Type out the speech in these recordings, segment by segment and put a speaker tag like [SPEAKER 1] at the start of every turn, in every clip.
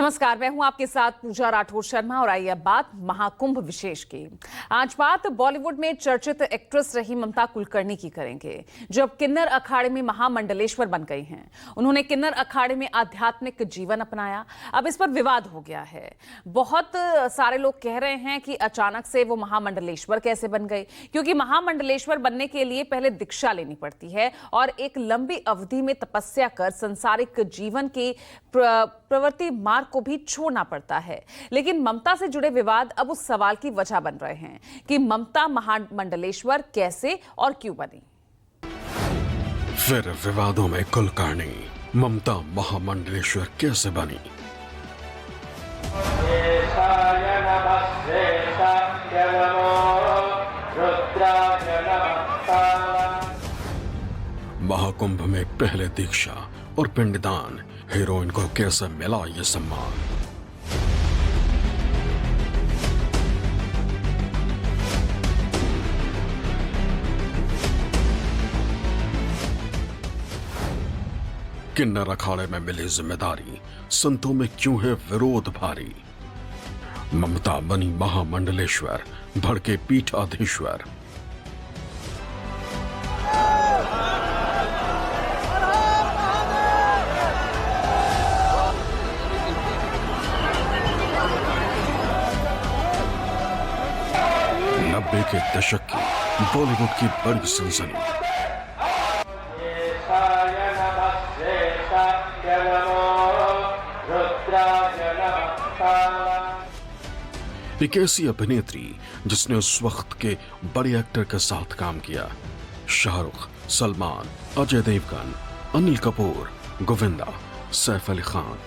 [SPEAKER 1] नमस्कार, मैं हूं आपके साथ पूजा राठौर शर्मा और आइए अब बात महाकुंभ विशेष की। आज बात बॉलीवुड में चर्चित एक्ट्रेस रही ममता कुलकर्णी की करेंगे, जो अब किन्नर अखाड़े में महामंडलेश्वर बन गई हैं। उन्होंने किन्नर अखाड़े में आध्यात्मिक जीवन अपनाया। अब इस पर विवाद हो गया है। बहुत सारे लोग कह रहे हैं कि अचानक से वो महामंडलेश्वर कैसे बन गई, क्योंकि महामंडलेश्वर बनने के लिए पहले दीक्षा लेनी पड़ती है और एक लंबी अवधि में तपस्या कर संसारिक जीवन के प्रवृत्ति मार्ग को भी छोड़ना पड़ता है। लेकिन ममता से जुड़े विवाद अब उस सवाल की वजह बन रहे हैं कि ममता महामंडलेश्वर कैसे और क्यों बनी।
[SPEAKER 2] फिर विवादों में कुलकर्णी ममता महामंडलेश्वर कैसे बनी। महाकुंभ में पहले दीक्षा और पिंडदान, हीरोइन को कैसे मिला ये सम्मान। किन्नर अखाड़े में मिली जिम्मेदारी, संतों में क्यों है विरोध भारी। ममता बनी महामंडलेश्वर, भड़के पीठाधीश्वर। नब्बे के दशक की बॉलीवुड की बड़ी सनसनी। एक ऐसी अभिनेत्री जिसने उस वक्त के बड़े एक्टर के साथ काम किया। शाहरुख, सलमान, अजय देवगन, अनिल कपूर, गोविंदा, सैफ अली खान,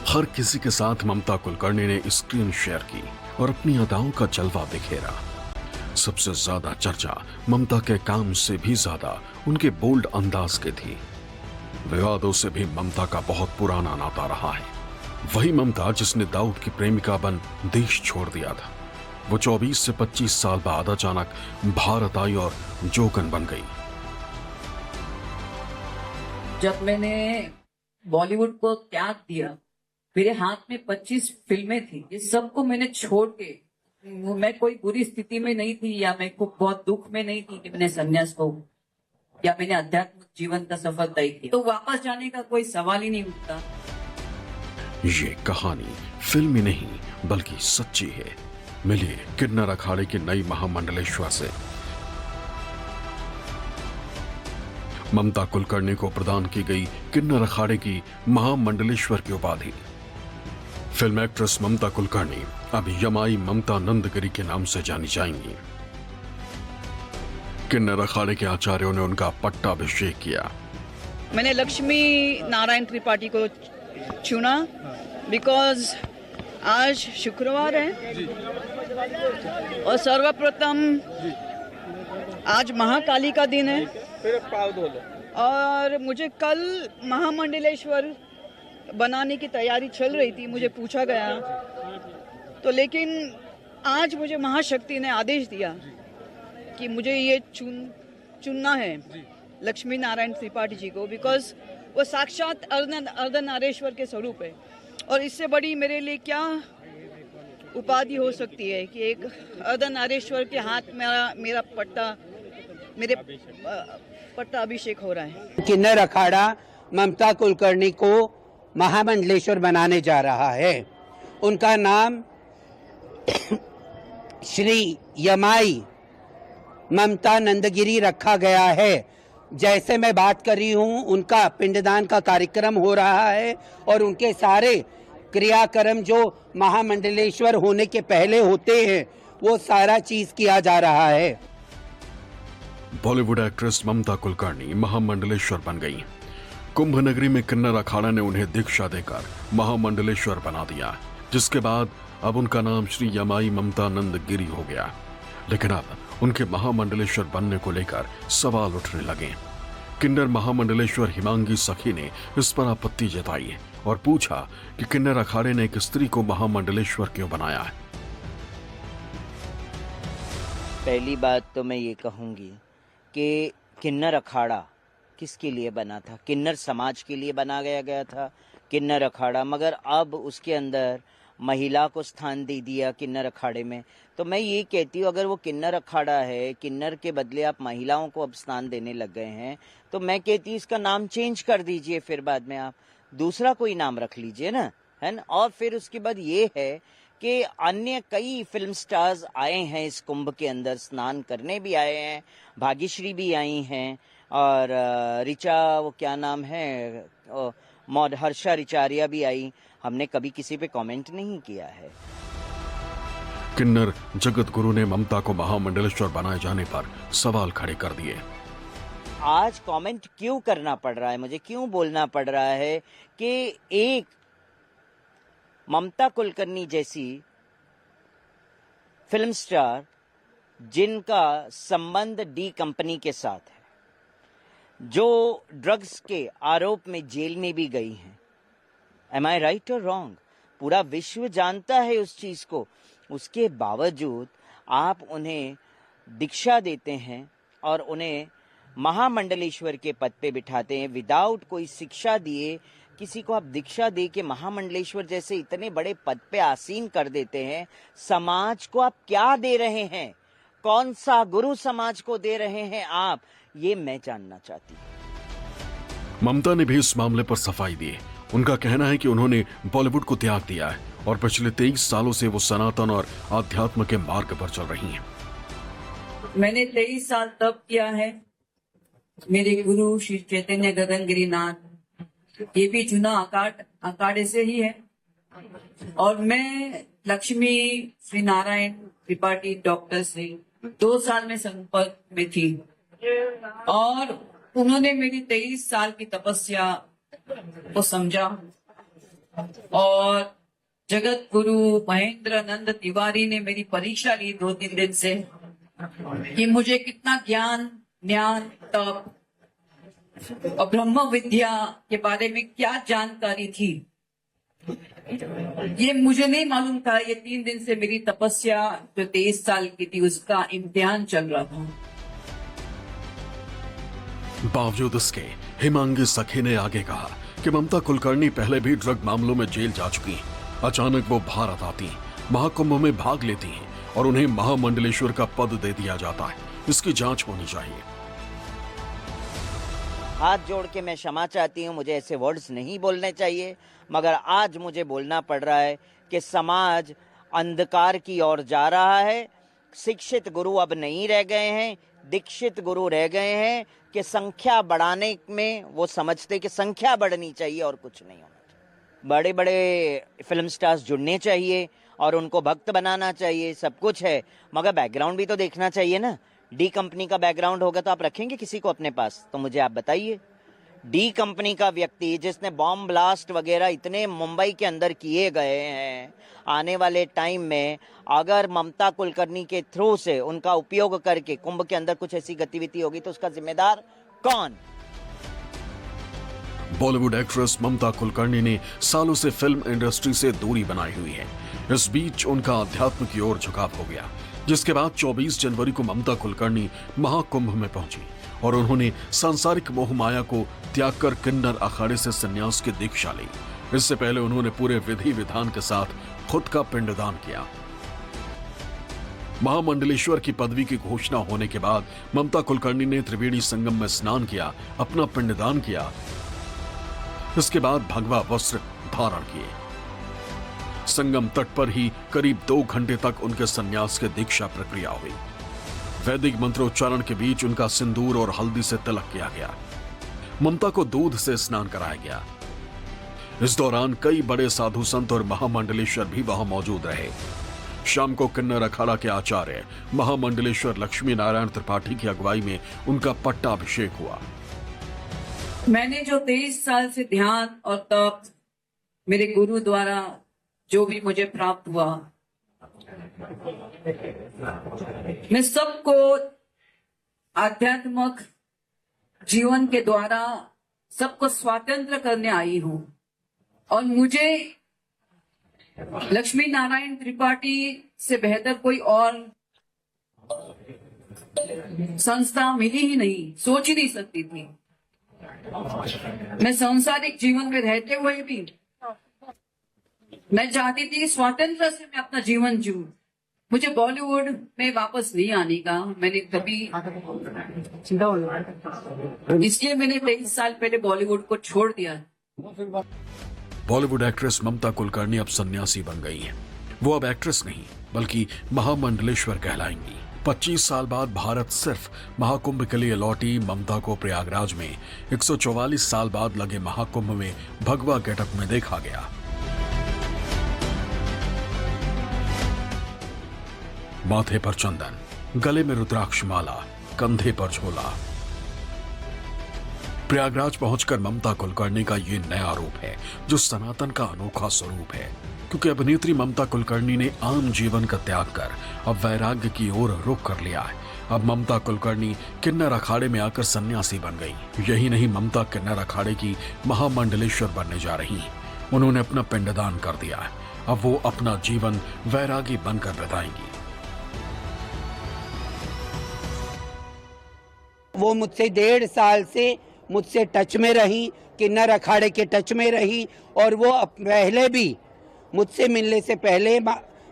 [SPEAKER 2] हर किसी के साथ ममता कुलकर्णी ने स्क्रीन शेयर की और अपनी अदाओं का जलवा बिखेरा। सबसे ज्यादा चर्चा ममता के काम से भी ज्यादा उनके बोल्ड अंदाज की थी। विवादों से भी ममता का बहुत पुराना नाता रहा है। वही ममता जिसने दाऊद की प्रेमिका बन देश छोड़ दिया था, वो 24 से 25 साल बाद अचानक भारत आई और जोकन बन गई।
[SPEAKER 3] जब मैंने बॉलीवुड को त्याग दिया, मेरे हाथ में 25 फिल्में थी। ये सबको मैंने छोड़ के, मैं कोई बुरी स्थिति में नहीं थी या मैं को बहुत दुख में नहीं थी कि मैंने संन्यास को या मैंने आध्यात्मिक जीवन का सफर तय किया, तो वापस जाने का कोई सवाल ही नहीं उठता।
[SPEAKER 2] ये कहानी फिल्मी नहीं बल्कि सच्ची है। मिलिए किन्नर अखाड़े की नई महामंडलेश्वर से। ममता कुलकर्णी को प्रदान की गई किन्नर अखाड़े की महामंडलेश्वर की उपाधि। फिल्म एक्ट्रेस ममता कुलकर्णी अब यमाई ममता नंदगिरी के नाम से जानी जाएंगी। किन्नर अखाड़े के आचार्यों ने उनका पट्टाभिषेक किया।
[SPEAKER 4] मैंने लक्ष्मी नारायण त्रिपाठी को चुना बिकॉज आज शुक्रवार है और सर्वप्रथम आज महाकाली का दिन है और मुझे कल महामंडलेश्वर बनाने की तैयारी चल रही थी। मुझे पूछा गया तो, लेकिन आज मुझे महाशक्ति ने आदेश दिया कि मुझे ये चुनना है लक्ष्मी नारायण त्रिपाठी जी को, बिकॉज वो साक्षात अर्धनारेश्वर के स्वरूप है। और इससे बड़ी मेरे लिए क्या उपाधि हो सकती है कि एक अर्धनारेश्वर के हाथ मेरा पट्टा अभिषेक हो रहा है।
[SPEAKER 5] किन्नर अखाड़ा ममता कुलकर्णी को महामंडलेश्वर बनाने जा रहा है। उनका नाम श्री यमाई ममता नंदगिरी रखा गया है। जैसे मैं बात कर रही हूँ, उनका पिंडदान का कार्यक्रम हो रहा है और उनके सारे क्रियाक्रम जो महामंडलेश्वर होने के पहले होते हैं, वो सारा चीज किया जा रहा है।
[SPEAKER 2] बॉलीवुड एक्ट्रेस ममता कुलकर्णी महामंडलेश्वर बन गई। कुंभ नगरी में किन्नर अखाड़ा ने उन्हें दीक्षा देकर महामंडलेश्वर बना दिया, जिसके बाद अब उनका नाम श्री यमाई ममता नंदगिरी हो गया। लेकिन अब उनके महामंडलेश्वर बनने को लेकर सवाल उठने लगे। किन्नर महामंडलेश्वर हिमांगी सखी ने इस पर आपत्ति जताई और पूछा कि किन्नर अखाड़े ने एक स्त्री को महामंडलेश्वर क्यों बनाया है।
[SPEAKER 6] पहली बात तो मैं ये कहूंगी कि किन्नर अखाड़ा किसके लिए बना था? किन्नर समाज के लिए बनाया गया था, किन्नर अखाड़ा, मगर अब उसके अंदर महिला को स्थान दे दिया किन्नर अखाड़े में। तो मैं ये कहती हूँ, अगर वो किन्नर अखाड़ा है, किन्नर के बदले आप महिलाओं को अब स्थान देने लग गए हैं, तो मैं कहती हूँ इसका नाम चेंज कर दीजिए, फिर बाद में आप दूसरा कोई नाम रख लीजिए ना, है ना। और फिर उसके बाद ये है कि अन्य कई फिल्म स्टार्स आए हैं इस कुंभ के अंदर, स्नान करने भी आए हैं, भाग्यश्री भी आई हैं, और ऋचा, वो क्या नाम है, हर्षा रिचारिया भी आई। हमने कभी किसी पे कमेंट नहीं किया है।
[SPEAKER 2] किन्नर जगत गुरु ने ममता को महामंडलेश्वर बनाए जाने पर सवाल खड़े कर दिए।
[SPEAKER 6] आज कमेंट क्यों करना पड़ रहा है, मुझे क्यों बोलना पड़ रहा है कि एक ममता कुलकर्णी जैसी फिल्म स्टार जिनका संबंध डी कंपनी के साथ है, जो ड्रग्स के आरोप में जेल में भी गई हैं, एम आई राइट और रॉन्ग, पूरा विश्व जानता है उस चीज को, उसके बावजूद आप उन्हें दीक्षा देते हैं और उन्हें महामंडलेश्वर के पद पे बिठाते हैं विदाउट कोई शिक्षा दिए। किसी को आप दीक्षा दे के महामंडलेश्वर जैसे इतने बड़े पद पे आसीन कर देते हैं। समाज को आप क्या दे रहे हैं, कौन सा गुरु समाज को दे रहे हैं आप, ये मैं जानना चाहती हूँ।
[SPEAKER 2] ममता ने भी इस मामले पर सफाई दी। उनका कहना है कि उन्होंने बॉलीवुड को त्याग दिया है और पिछले 23 सालों से वो सनातन और आध्यात्म के मार्ग पर चल रही हैं।
[SPEAKER 3] मैंने 23 साल तप किया है। मेरे गुरु श्री चैतन्य गगन गिरिनाथ, ये भी चुना अखाड़े से ही है। और मैं लक्ष्मी श्री नारायण त्रिपाठी डॉक्टर से 2 साल में संपर्क में थी और उन्होंने मेरी 23 साल की तपस्या को समझा। और जगत गुरु महेंद्र नंद तिवारी ने मेरी परीक्षा ली 2-3 दिन से कि मुझे कितना ज्ञान, तप और ब्रह्म विद्या के बारे में क्या जानकारी थी, ये मुझे नहीं मालूम था। ये 3 दिन से मेरी तपस्या जो 23 साल की थी उसका इम्तिहान चल रहा था।
[SPEAKER 2] बावजूद इसके हिमांगी सखी ने आगे कहा कि ममता कुलकर्णी पहले भी ड्रग मामलों में जेल जा चुकी हैं। अचानक वो भारत आती हैं, महाकुंभ में भाग लेती हैं और उन्हें महामंडलेश्वर का पद दे दिया जाता है। इसकी जांच होनी चाहिए।
[SPEAKER 6] हाथ जोड़ के मैं क्षमा चाहती हूँ, मुझे ऐसे वर्ड्स नहीं बोलने चाहिए, मगर आज मुझे बोलना पड़ रहा है कि समाज अंधकार की ओर जा रहा है। शिक्षित गुरु अब नहीं रह गए हैं, दीक्षित गुरु रह गए हैं कि संख्या बढ़ाने में वो समझते कि संख्या बढ़नी चाहिए और कुछ नहीं होना चाहिए। बड़े बड़े फिल्म स्टार्स जुड़ने चाहिए और उनको भक्त बनाना चाहिए, सब कुछ है, मगर बैकग्राउंड भी तो देखना चाहिए ना। डी कंपनी का बैकग्राउंड होगा तो आप रखेंगे किसी को अपने पास? तो मुझे आप बताइए, डी कंपनी का व्यक्ति जिसने बॉम्ब ब्लास्ट वगैरह इतने मुंबई के अंदर किए गए हैं, आने वाले टाइम में अगर ममता कुलकर्णी के थ्रू से उनका उपयोग करके कुंभ के अंदर कुछ ऐसी गतिविधि होगी तो उसका जिम्मेदार कौन?
[SPEAKER 2] बॉलीवुड एक्ट्रेस ममता कुलकर्णी ने सालों से फिल्म इंडस्ट्री से दूरी बनाई हुई है। इस बीच उनका अध्यात्म की ओर झुकाव हो गया, जिसके बाद 24 जनवरी को ममता कुलकर्णी महाकुंभ में पहुंची और उन्होंने सांसारिक मोह माया को त्याग कर किन्नर अखाड़े से संन्यास की दीक्षा ली। इससे पहले उन्होंने पूरे विधि विधान के साथ खुद का पिंडदान किया। महामंडलेश्वर की पदवी की घोषणा होने के बाद ममता कुलकर्णी ने त्रिवेणी संगम में स्नान किया, अपना पिंडदान किया। इसके बाद भगवा वस्त्र धारण किए। संगम तट पर ही करीब 2 घंटे तक उनके संन्यास की दीक्षा प्रक्रिया हुई। वैदिक मंत्रोच्चारण के बीच उनका सिंदूर और हल्दी से तिलक किया गया। ममता को दूध से स्नान कराया गया। इस दौरान कई बड़े साधु संत और महामंडलेश्वर भी वहां मौजूद रहे। शाम को किन्नर अखाड़ा के आचार्य महामंडलेश्वर लक्ष्मी नारायण त्रिपाठी की अगुवाई में उनका पट्टाभिषेक हुआ।
[SPEAKER 3] मैंने जो 23 साल से ध्यान और तप मेरे गुरु द्वारा जो भी मुझे प्राप्त हुआ, मैं सबको आध्यात्मिक जीवन के द्वारा सबको स्वतंत्र करने आई हूं। और मुझे लक्ष्मी नारायण त्रिपाठी से बेहतर कोई और संस्था मिली ही नहीं, सोच ही नहीं सकती थी। मैं सांसारिक जीवन में रहते हुए भी मैं चाहती थी कि स्वतंत्र से मैं अपना जीवन जीऊं। मुझे बॉलीवुड में वापस नहीं आने का, मैंने कभी इसलिए मैंने 23 साल पहले बॉलीवुड को छोड़ दिया।
[SPEAKER 2] बॉलीवुड एक्ट्रेस ममता कुलकर्णी अब सन्यासी बन गई हैं। वो अब एक्ट्रेस नहीं बल्कि महामंडलेश्वर कहलाएंगी। 25 साल बाद भारत सिर्फ महाकुंभ के लिए लौटी ममता को प्रयागराज में 144 साल बाद लगे महाकुंभ में भगवा गेटअप में देखा गया। माथे पर चंदन, गले में रुद्राक्ष माला, कंधे पर झोला। प्रयागराज पहुंचकर ममता कुलकर्णी का ये नया रूप है जो सनातन का अनोखा स्वरूप है, क्योंकि अभिनेत्री ममता कुलकर्णी ने आम जीवन का त्याग कर अब वैराग्य की ओर रुख कर लिया है। अब ममता कुलकर्णी किन्नर अखाड़े में आकर सन्यासी बन गई। यही नहीं, ममता किन्नर अखाड़े की महामंडलेश्वर बनने जा रही हैं। उन्होंने अपना पिंडदान कर दिया है। अब वो अपना जीवन वैरागी बनकर बिताएंगी।
[SPEAKER 5] वो मुझसे 1.5 साल से मुझसे टच में रही, किन्नर अखाड़े के टच में रही, और वो पहले भी मुझसे मिलने से पहले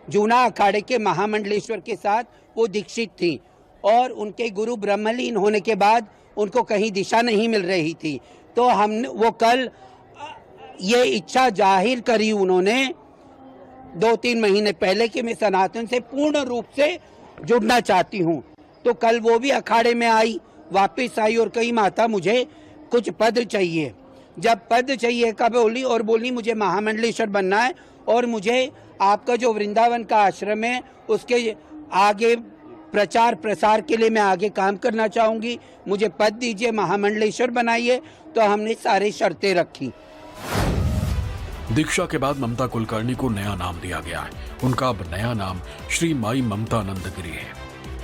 [SPEAKER 5] जूना अखाड़े के महामंडलेश्वर के साथ वो दीक्षित थी, और उनके गुरु ब्रह्मलीन होने के बाद उनको कहीं दिशा नहीं मिल रही थी। तो हमने वो कल ये इच्छा जाहिर करी उन्होंने 2-3 महीने पहले कि मैं सनातन से पूर्ण रूप से जुड़ना चाहती हूँ। तो कल वो भी अखाड़े में आई, वापस आई और कही माता मुझे कुछ पद चाहिए। जब पद चाहिए का बोली और बोली मुझे महामंडलेश्वर बनना है और मुझे आपका जो वृंदावन का आश्रम है उसके आगे प्रचार प्रसार के लिए मैं आगे काम करना चाहूंगी, मुझे पद दीजिए, महामंडलेश्वर बनाइए। तो हमने सारी शर्तें रखी।
[SPEAKER 2] दीक्षा के बाद ममता कुलकर्णी को नया नाम दिया गया है। उनका अब नया नाम श्री माई ममता नंदगिरी है।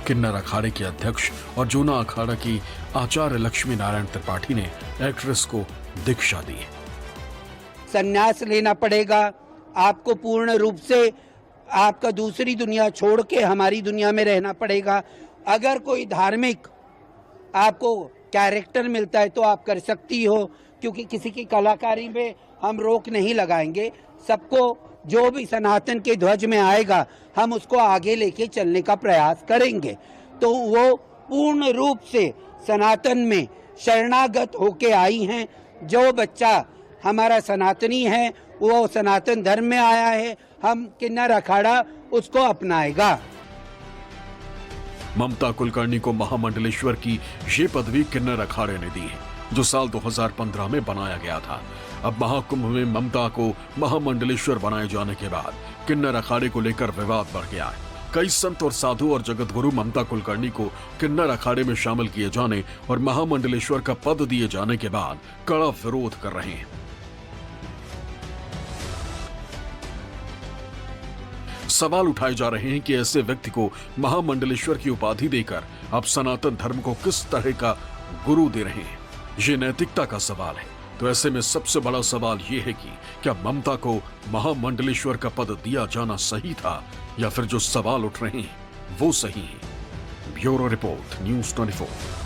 [SPEAKER 2] किन्नर अखाड़े के अध्यक्ष और जूना अखाड़ा की आचार्य लक्ष्मी नारायण त्रिपाठी ने एक्ट्रेस को दीक्षा दी।
[SPEAKER 5] संन्यास लेना पड़ेगा आपको, पूर्ण रूप से आपका दूसरी दुनिया छोड़ के हमारी दुनिया में रहना पड़ेगा। अगर कोई धार्मिक आपको कैरेक्टर मिलता है तो आप कर सकती हो, क्योंकि किसी की कलाकारी में हम रोक नहीं लगाएंगे। सबको जो भी सनातन के ध्वज में आएगा हम उसको आगे लेके चलने का प्रयास करेंगे। तो वो पूर्ण रूप से सनातन में शरणागत होके आई हैं। जो बच्चा हमारा सनातनी है वो सनातन धर्म में आया है, हम किन्नर अखाड़ा उसको अपनाएगा।
[SPEAKER 2] ममता कुलकर्णी को महामंडलेश्वर की ये पदवी किन्नर अखाड़े ने दी है, जो साल 2015 में बनाया गया था। अब महाकुंभ में ममता को महामंडलेश्वर बनाए जाने के बाद किन्नर अखाड़े को लेकर विवाद बढ़ गया है। कई संत और साधु और जगतगुरु ममता कुलकर्णी को किन्नर अखाड़े में शामिल किए जाने और महामंडलेश्वर का पद दिए जाने के बाद कड़ा विरोध कर रहे हैं। सवाल उठाए जा रहे हैं कि ऐसे व्यक्ति को महामंडलेश्वर की उपाधि देकर आप सनातन धर्म को किस तरह का गुरु दे रहे हैं। ये नैतिकता का सवाल है। तो ऐसे में सबसे बड़ा सवाल ये है कि क्या ममता को महामंडलेश्वर का पद दिया जाना सही था, या फिर जो सवाल उठ रहे हैं वो सही है। Bureau report, news 24।